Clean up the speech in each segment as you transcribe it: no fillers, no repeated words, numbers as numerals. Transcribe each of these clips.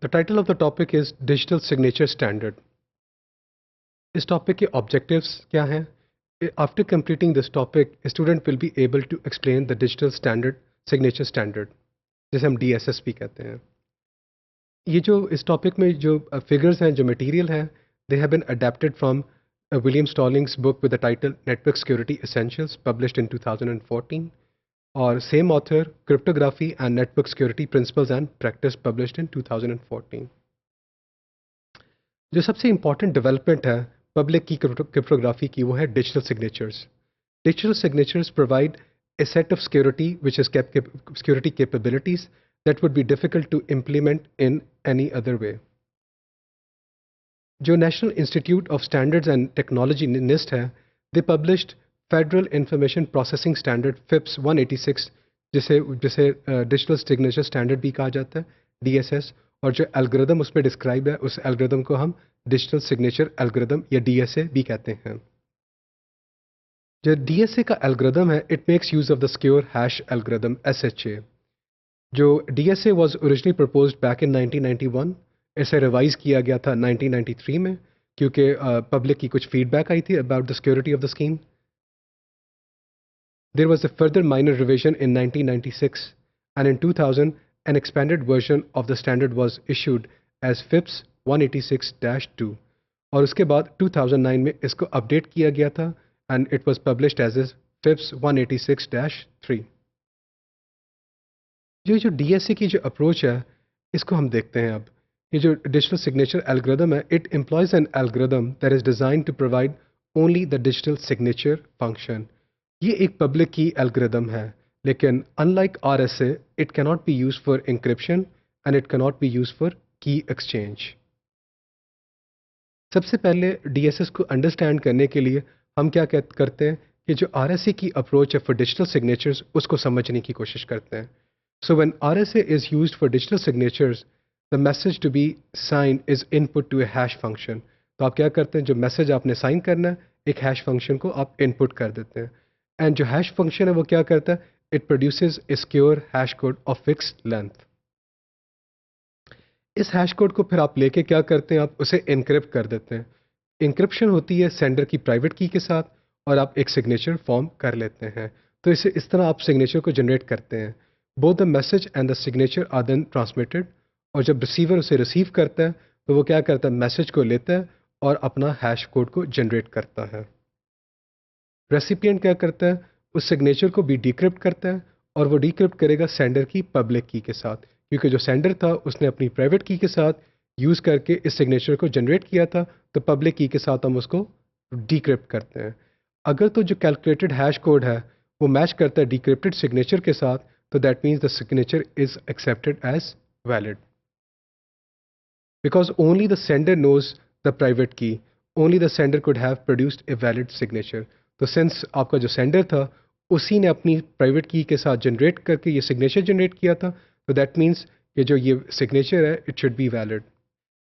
The title of the topic is Digital Signature Standard. इस topic के objectives क्या हैं? After completing this topic, a student will be able to explain the digital standard, signature standard, जिसे हम DSS भी कहते हैं. ये जो इस टॉपिक में जो फिगर्स हैं, जो मटेरियल है, they have been adapted from William Stallings book with the title Network Security Essentials, published in 2014, और same author cryptography and network security principles and practice, published in 2014. जो सबसे इंपॉर्टेंट डेवलपमेंट है public की cryptography की, वो है digital signatures. Digital signatures provide a set of security which is security capabilities that would be difficult to implement in any other way. जो national institute of standards and technology NIST है, they published federal information processing standard FIPS 186, जिसे जिसे digital signature standard भी कहा जाता है, DSS. और जो एल्गोरिदम उसमें डिस्क्राइब है, उस एल्गोरिदम को हम डिजिटल सिग्नेचर एल्गोरिदम या DSA भी कहते हैं. जो DSA का एल्गोरिदम है, it makes use of the secure hash algorithm SHA. जो DSA was originally proposed back in 1991, इसे रिवाइज किया गया था 1993 में, क्योंकि पब्लिक की कुछ फीडबैक आई थी about the security of the scheme. There was a further minor revision in 1996, and in 2000, an expanded version of the standard was issued as FIPS 186-2. और उसके बाद 2009 में इसको अपडेट किया गया था, and it was published as FIPS 186-3. ये जो DSA की जो अप्रोच है, इसको हम देखते हैं अब. ये जो डिजिटल सिग्नेचर एल्गोरिदम है, it employs an algorithm that is design to provide only the digital signature function. ये एक पब्लिक की एल्गोरिदम है, लेकिन unlike RSA, it cannot be use for encryption and it cannot be use for key exchange. सबसे पहले DSS को understand करने के लिए हम क्या करते हैं कि जो RSA की अप्रोच है फॉर डिजिटल सिग्नेचर्स, उसको समझने की कोशिश करते हैं. So when RSA is used for digital signatures, the message to be sign is input to a hash function. तो आप क्या करते हैं, जो मैसेज आपने साइन करना है, एक हैश फंक्शन को आप इनपुट कर देते हैं. एंड जो हैश फंक्शन है वो क्या करता है, it produces A secure hash code of fixed length. इस हैश कोड को फिर आप लेके क्या करते हैं, आप उसे इनक्रिप्ट कर देते हैं. इंक्रिप्शन होती है सेंडर की प्राइवेट की के साथ, और आप एक सिग्नेचर फॉर्म कर लेते हैं. तो इसे इस तरह आप सिग्नेचर को जनरेट करते हैं. Both the message and the signature are then transmitted, और जब रिसीवर उसे रिसीव करता है तो वो क्या करता है, मैसेज को लेता है और अपना हैश कोड को जनरेट करता है. रेसिपिएंट क्या करता है, उस सिग्नेचर को भी डिक्रिप्ट करता है, और वो डिक्रिप्ट करेगा सेंडर की पब्लिक की के साथ, क्योंकि जो सेंडर था उसने अपनी प्राइवेट की के साथ यूज़ करके इस सिग्नेचर को जनरेट किया था, तो पब्लिक की के साथ हम उसको डिक्रिप्ट करते हैं. अगर तो जो कैलकुलेटेड हैश कोड है वो मैच करता है डिक्रिप्टेड सिग्नेचर के साथ, तो that means the signature is accepted as valid. Because only the sender knows the private key, only the sender could have produced a valid signature. तो since आपका जो सेंडर था उसी ने अपनी प्राइवेट की के साथ जनरेट करके ये सिग्नेचर जनरेट किया था, तो दैट मीन्स कि जो ये सिग्नेचर है इट शुड बी वैलिड.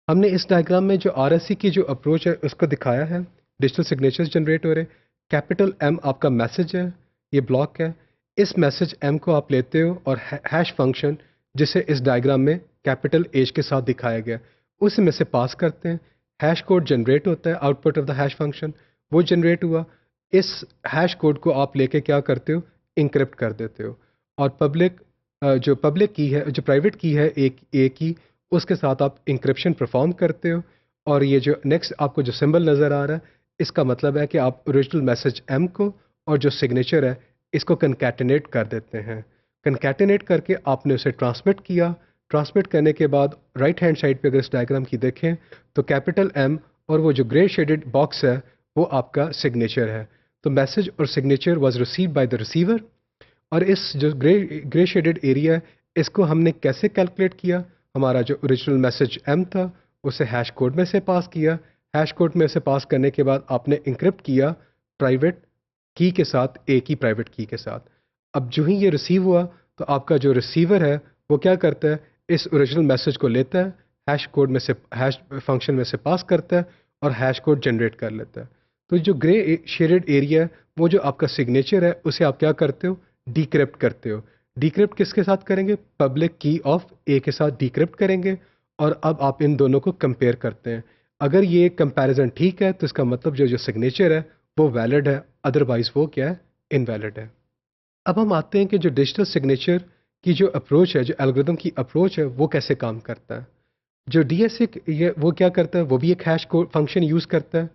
हमने इस डायग्राम में जो RSA की जो अप्रोच है उसको दिखाया है. डिजिटल सिग्नेचर्स जनरेट हो रहे. कैपिटल M आपका मैसेज है, ये ब्लॉक है. इस मैसेज M को आप लेते हो और हैश फंक्शन, जिसे इस डायग्राम में कैपिटल H के साथ दिखाया गया, उस में से पास करते हैं. हैश कोड जनरेट होता है, output of the hash function वो जनरेट हुआ. इस हैश कोड को आप लेके क्या करते हो, इंक्रिप्ट कर देते हो. और जो पब्लिक की है, जो प्राइवेट की है एक की, उसके साथ आप इंक्रिप्शन परफॉर्म करते हो. और ये जो नेक्स्ट आपको जो सिंबल नज़र आ रहा है, इसका मतलब है कि आप ओरिजिनल मैसेज M को और जो सिग्नेचर है इसको कनकैटिनेट कर देते हैं. कनकैटिनेट करके आपने उसे ट्रांसमिट किया. ट्रांसमिट करने के बाद राइट हैंड साइड पे अगर इस डायग्राम की देखें तो कैपिटल M और वो जो ग्रे शेडेड बॉक्स है वो आपका सिग्नेचर है. तो मैसेज और signature was received by the receiver. और इस जो ग्रे शेडेड एरिया है, इसको हमने कैसे कैलकुलेट किया, हमारा जो ओरिजिनल मैसेज M था उसे हैश कोड में से पास किया. हैश कोड में से पास करने के बाद आपने इंक्रिप्ट किया प्राइवेट की के साथ, A की प्राइवेट की के साथ. अब जो ही ये रिसीव हुआ तो आपका जो रिसीवर है वो क्या करता है, इस ओरिजिनल मैसेज को लेता है, हैश कोड में से हैश फंक्शन में से पास करता है और हैश कोड जनरेट कर लेता है. तो जो ग्रे शेडेड एरिया है वो जो आपका सिग्नेचर है उसे आप क्या करते हो, डिक्रिप्ट करते हो. डिक्रिप्ट किसके साथ करेंगे, पब्लिक की ऑफ A के साथ डिक्रिप्ट करेंगे. और अब आप इन दोनों को कंपेयर करते हैं। अगर ये कंपैरिजन ठीक है तो इसका मतलब जो जो सिग्नेचर है वो वैलिड है, अदरवाइज वो क्या है, इनवैलिड है। अब हम आते हैं कि जो डिजिटल सिग्नेचर की जो अप्रोच है, जो एल्गोरिदम की अप्रोच है, वो कैसे काम करता है। जो डीएसए ये वो क्या करता है, वो भी एक हैश कोड फंक्शन यूज़ करता है।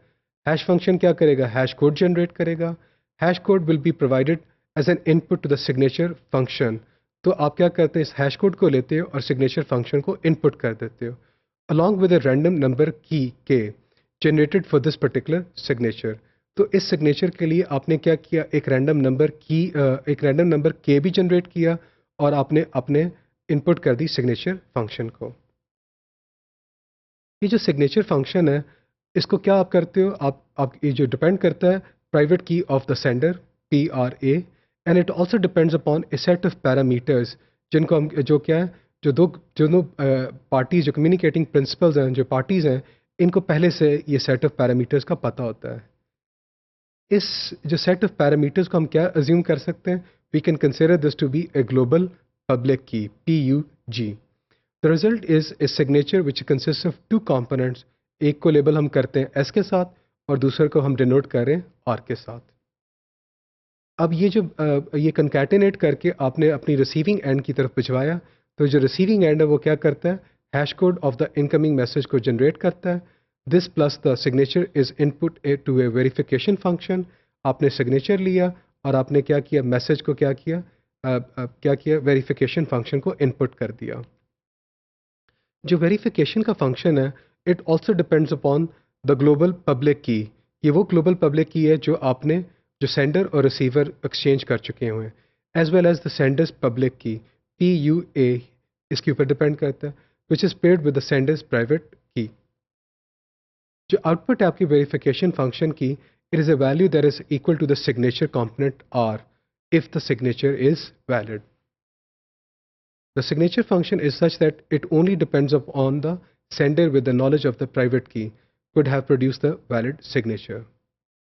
हैश फंक्शन क्या करेगा, हैश कोड जनरेट करेगा। Hash code will be provided as an input to the signature function. तो आप क्या करते हैं, इस हैश कोड को लेते हो और सिग्नेचर फंक्शन को इनपुट कर देते हो along with a random number की के generated for this particular signature. तो इस सिग्नेचर के लिए आपने क्या किया, एक रैंडम नंबर के भी जनरेट किया और आपने अपने इनपुट कर दी सिग्नेचर फंक्शन को। ये जो सिग्नेचर फंक्शन है, इसको क्या आप करते हो, आप ये जो डिपेंड करता है प्राइवेट की of the sender, PRA, and it also depends upon A set of parameters, जिनको हम जो क्या है, जो दो पार्टीज, जो कम्युनिकेटिंग प्रिंसिपल्स हैं, जो पार्टीज हैं, इनको पहले से ये सेट ऑफ पैरामीटर्स का पता होता है। इस जो सेट ऑफ पैरामीटर्स को हम क्या अज्यूम कर सकते हैं, we can consider this to be a global public key, PUG। The result is a signature which consist of two components. एक को लेबल हम करते हैं एस के साथ और दूसरे को हम डिनोट कर रहे हैं आर के साथ। अब ये कंकैटिनेट करके आपने अपनी रिसीविंग एंड की तरफ भिजवाया, तो जो रिसीविंग एंड है वो क्या करता है, hash code of the incoming message को जनरेट करता है। This plus the signature is input to a verification function. आपने सिग्नेचर लिया और आपने क्या किया, मैसेज को क्या किया, वेरिफिकेशन फंक्शन को इनपुट कर दिया। जो वेरिफिकेशन का फंक्शन है, it also depends upon the global public की। ये वो ग्लोबल पब्लिक की है जो आपने, जो सेंडर और रिसीवर एक्सचेंज कर चुके हुए हैं, as well as the sender's public key, PUA, इसके ऊपर डिपेंड करता है, which is paired with the sender's private key. जो आउटपुट है आपकी वेरिफिकेशन फंक्शन की, it is a value that is equal to the signature component R, if the signature is valid. The signature function is such that it only depends upon the sender with the knowledge of the private key could have produced the valid signature.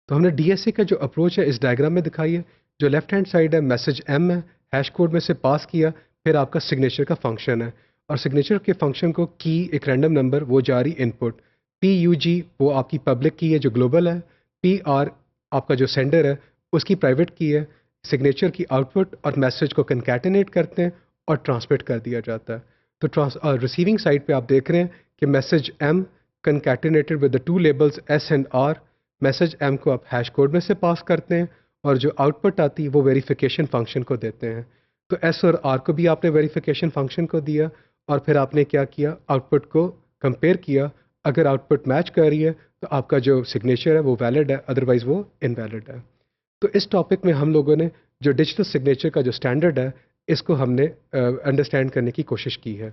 तो हमने DSA का जो approach है इस diagram में दिखाई है। जो लेफ्ट हैंड साइड है मैसेज M है, हैश कोड में से पास किया, फिर आपका सिग्नेचर का फंक्शन है और सिग्नेचर के फंक्शन को की एक रैंडम नंबर वो जारी इनपुट, PUG वो आपकी पब्लिक की है जो ग्लोबल है, PR आपका जो सेंडर है उसकी प्राइवेट की है। सिग्नेचर की आउटपुट और मैसेज को कंकैटिनेट करते हैं और ट्रांसमिट कर दिया जाता है। तो रिसीविंग साइड पे आप देख रहे हैं कि message M concatenated with the two labels S and R। Message M को आप हैश कोड में से पास करते हैं और जो आउटपुट आती है वो वेरिफिकेशन फंक्शन को देते हैं। तो S और R को भी आपने वेरिफिकेशन फंक्शन को दिया और फिर आपने क्या किया, आउटपुट को कंपेयर किया। अगर आउटपुट मैच कर रही है तो आपका जो सिग्नेचर है वो वैलिड है, अदरवाइज वो इनवैलिड है। तो इस टॉपिक में हम लोगों ने जो डिजिटल सिग्नेचर का जो स्टैंडर्ड है, इसको हमने अंडरस्टैंड करने की कोशिश की है।